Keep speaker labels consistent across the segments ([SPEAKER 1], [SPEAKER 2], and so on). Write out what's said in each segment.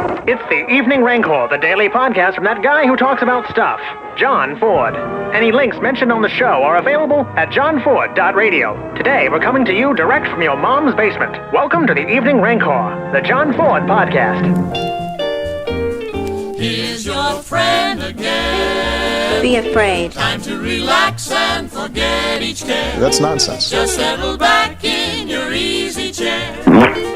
[SPEAKER 1] It's the Evening Rancor, the daily podcast from that guy who talks about stuff, John Ford. Any links mentioned on the show are available at johnford.radio. Today, we're coming to you direct from your mom's basement. Welcome to the Evening Rancor, the John Ford podcast.
[SPEAKER 2] Here's your friend again.
[SPEAKER 3] Be afraid.
[SPEAKER 2] Time to relax and forget each care.
[SPEAKER 4] That's nonsense.
[SPEAKER 2] Just settle back in your easy chair.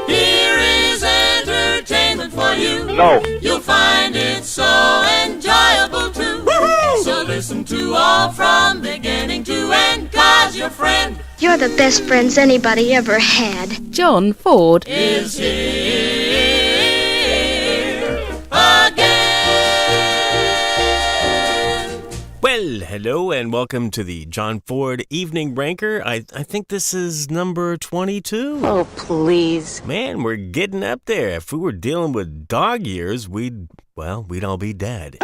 [SPEAKER 2] Here is entertainment for you.
[SPEAKER 1] No.
[SPEAKER 2] You'll find it so enjoyable too. Woo-hoo! So listen to all from beginning to end, 'cause your friend
[SPEAKER 3] You're the best friends anybody ever had.
[SPEAKER 5] John Ford
[SPEAKER 2] is here again.
[SPEAKER 6] Well, hello and welcome to the John Ford Evening Rancor. I think this is number 22.
[SPEAKER 5] Oh, please.
[SPEAKER 6] Man, we're getting up there. If we were dealing with dog years, we'd all be dead.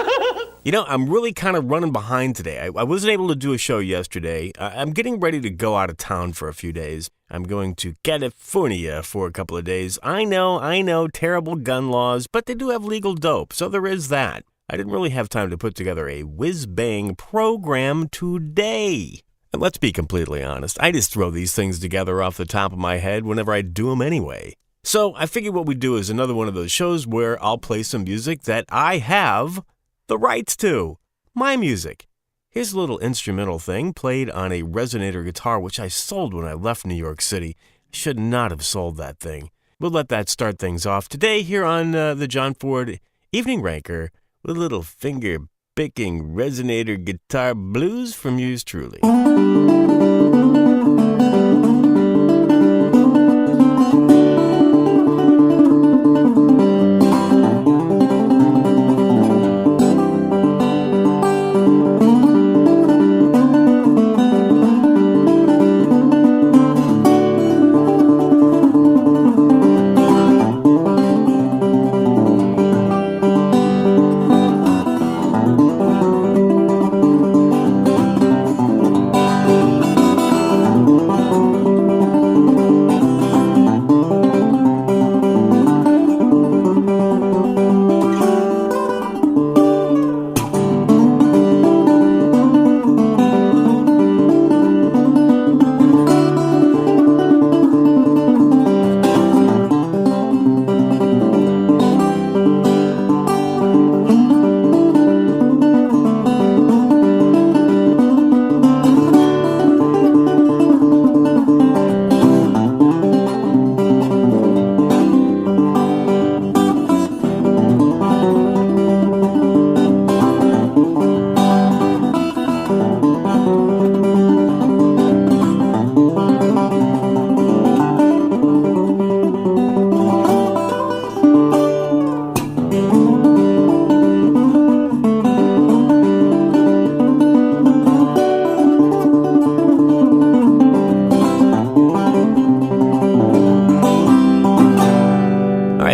[SPEAKER 6] You know, I'm really kind of running behind today. I wasn't able to do a show yesterday. I'm getting ready to go out of town for a few days. I'm going to California for a couple of days. I know, terrible gun laws, but they do have legal dope, so there is that. I didn't really have time to put together a whiz-bang program today. And let's be completely honest, I just throw these things together off the top of my head whenever I do them anyway. So I figured what we'd do is another one of those shows where I'll play some music that I have the rights to. My music. Here's a little instrumental thing played on a resonator guitar, which I sold when I left New York City. Should not have sold that thing. We'll let that start things off today here on the John Ford Evening Rancor with a little finger-picking resonator guitar blues from yours truly.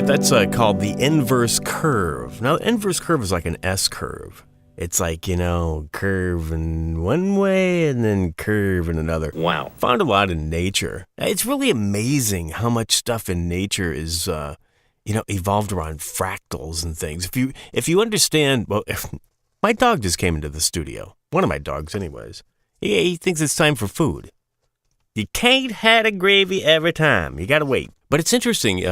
[SPEAKER 6] That's called the inverse curve. Now, the inverse curve is like an S curve. It's like, curve in one way and then curve in another. Wow. Found a lot in nature. It's really amazing how much stuff in nature is, evolved around fractals and things. If you understand, my dog just came into the studio. One of my dogs, anyways. He thinks it's time for food. You can't have a gravy every time. You gotta wait. But it's interesting,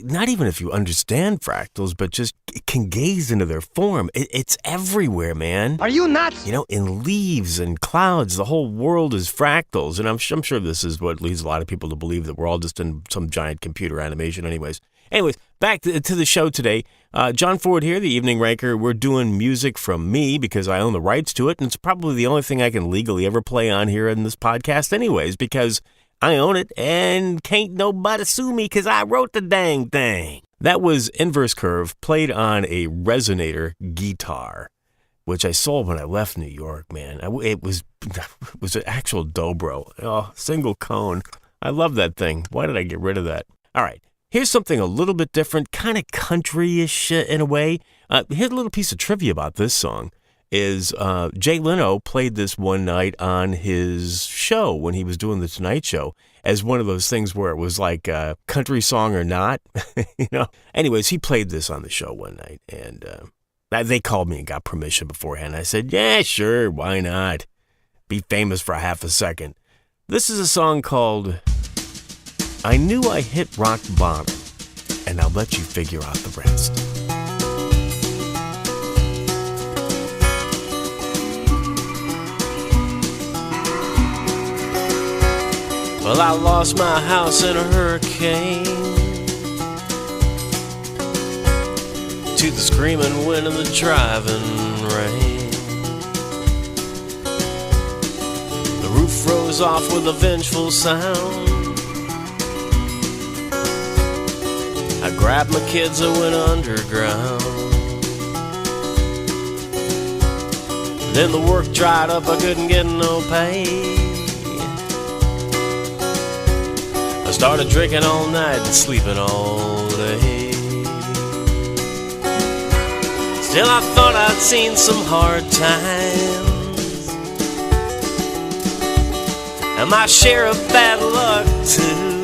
[SPEAKER 6] not even if you understand fractals, but just can gaze into their form. It's everywhere, man.
[SPEAKER 1] Are you nuts?
[SPEAKER 6] In leaves and clouds, the whole world is fractals. And I'm sure this is what leads a lot of people to believe that we're all just in some giant computer animation anyways. Anyways, back to the show today. John Ford here, the Evening Rancor. We're doing music from me because I own the rights to it, and it's probably the only thing I can legally ever play on here in this podcast anyways, because I own it, and can't nobody sue me because I wrote the dang thing. That was Inverse Curve, played on a resonator guitar, which I sold when I left New York, man. It was an actual dobro. Oh, single cone. I love that thing. Why did I get rid of that? All right. Here's something a little bit different, kind of country-ish in a way. Here's a little piece of trivia about this song. Jay Leno played this one night on his show when he was doing the Tonight Show. as one of those things where it was like a country song or not. Anyways, he played this on the show one night, and they called me and got permission beforehand. I said, yeah, sure, why not? Be famous for a half a second. This is a song called I Knew I Hit Rock Bottom, and I'll let you figure out the rest. Well, I lost my house in a hurricane, to the screaming wind and the driving rain. The roof rose off with a vengeful sound. I grabbed my kids and went underground. Then the work dried up, I couldn't get no pay. I started drinking all night and sleeping all day. Still I thought I'd seen some hard times, and my share of bad luck too.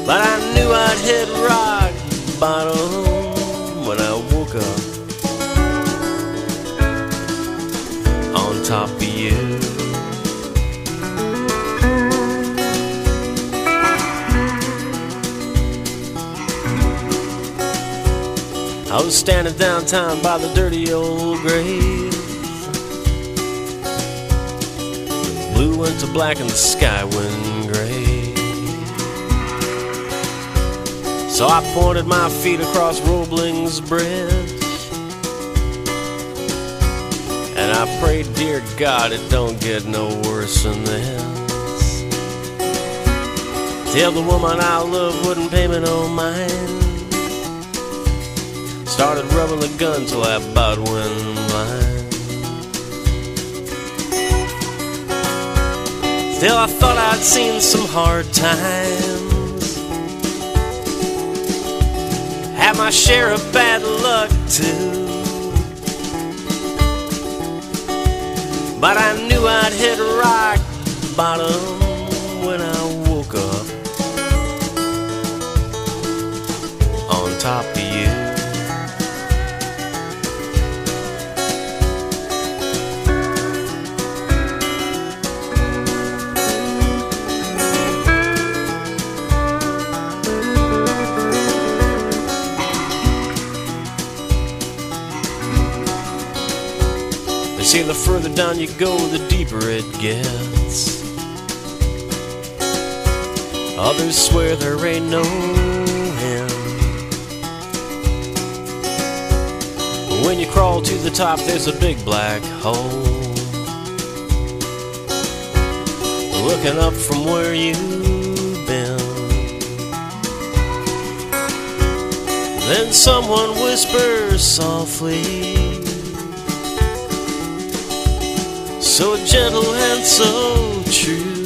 [SPEAKER 6] But I knew I'd hit rock bottom when I woke up on top of you. I was standing downtown by the dirty old grave. The blue went to black and the sky went gray. So I pointed my feet across Roebling's Bridge, and I prayed, dear God, it don't get no worse than this. Till the woman I love wouldn't pay me no mind. Started rubbing the gun till I about went blind. Still I thought I'd seen some hard times, had my share of bad luck too. But I knew I'd hit rock bottom when I woke up on top of you. See, the further down you go, the deeper it gets. Others swear there ain't no end. But when you crawl to the top, there's a big black hole looking up from where you've been. Then someone whispers softly, so gentle and so true.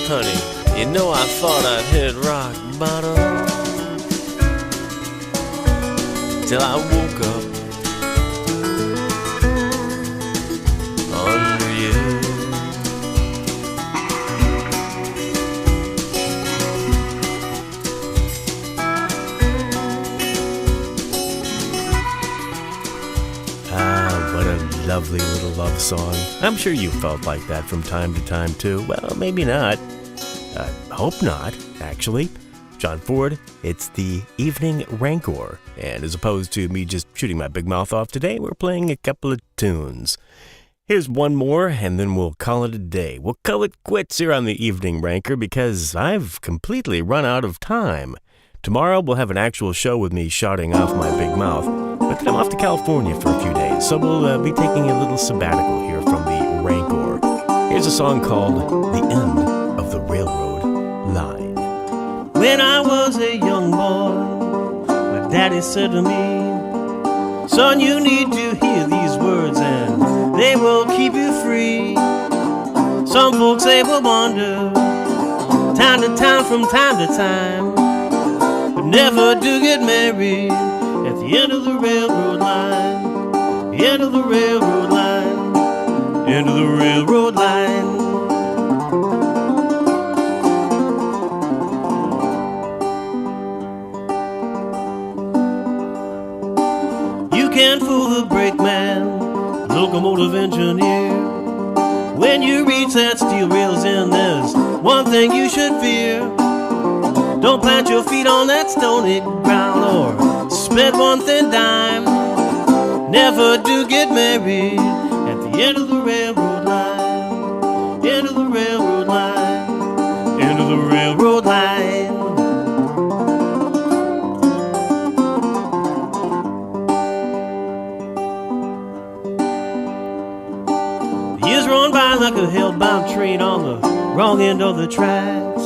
[SPEAKER 6] Honey, you know I thought I'd hit rock bottom till I woke up under you. Lovely little love song. I'm sure you felt like that from time to time too. Well, maybe not. I hope not, actually. John Ford, it's the evening Rancor. And as opposed to me just shooting my big mouth off today, we're playing a couple of tunes. Here's one more, and then we'll call it a day. We'll call it quits here on the evening Rancor because I've completely run out of time. Tomorrow we'll have an actual show with me shouting off my big mouth, but then I'm off to California for a few days, so we'll be taking a little sabbatical here from the Rancor. Here's a song called The End of the Railroad Line. When I was a young boy, my daddy said to me, son, you need to hear these words and they will keep you free. Some folks they will wander time to time from time to time, but never do get married at the end of the railroad line, the end of the railroad line.
[SPEAKER 4] into the railroad line. You can't fool the brakeman, locomotive engineer. When you reach that steel rail's end, there's one thing you should fear. Don't plant your feet on that stony ground or spend one thin dime. Never do get married at the end of the railroad line. End of the railroad line. End of the railroad line. Years run by like a hell-bound train on the wrong end of the tracks.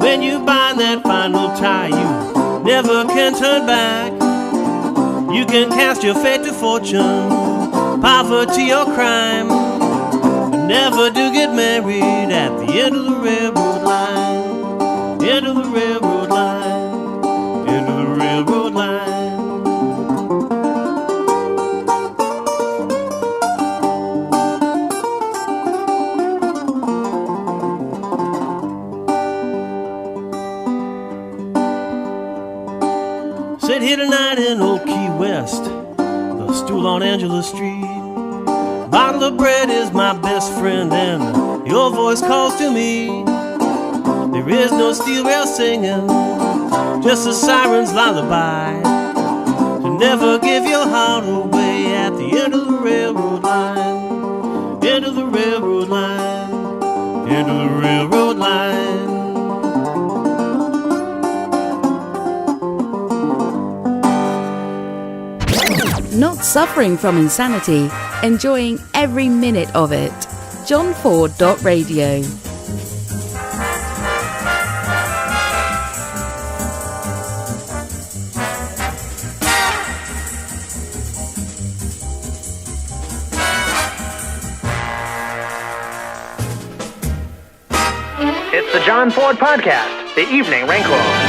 [SPEAKER 4] When you bind that final tie, you never can turn back. You can cast your fate to fortune, poverty or crime, but never do get married at the end of the railroad line. End of the railroad line. End of the railroad line. Sit here tonight in Old Key West, the stool on Angela Street. Bottle of bread is my best friend and your voice calls to me. There is no steel rail singing, just a siren's lullaby to never give your heart away at the end of the railroad line. End of the railroad line. End of the railroad line.
[SPEAKER 5] Not suffering from insanity, enjoying every minute of it. JohnFord.radio.
[SPEAKER 1] It's the John Ford Podcast, the Evening Rancor.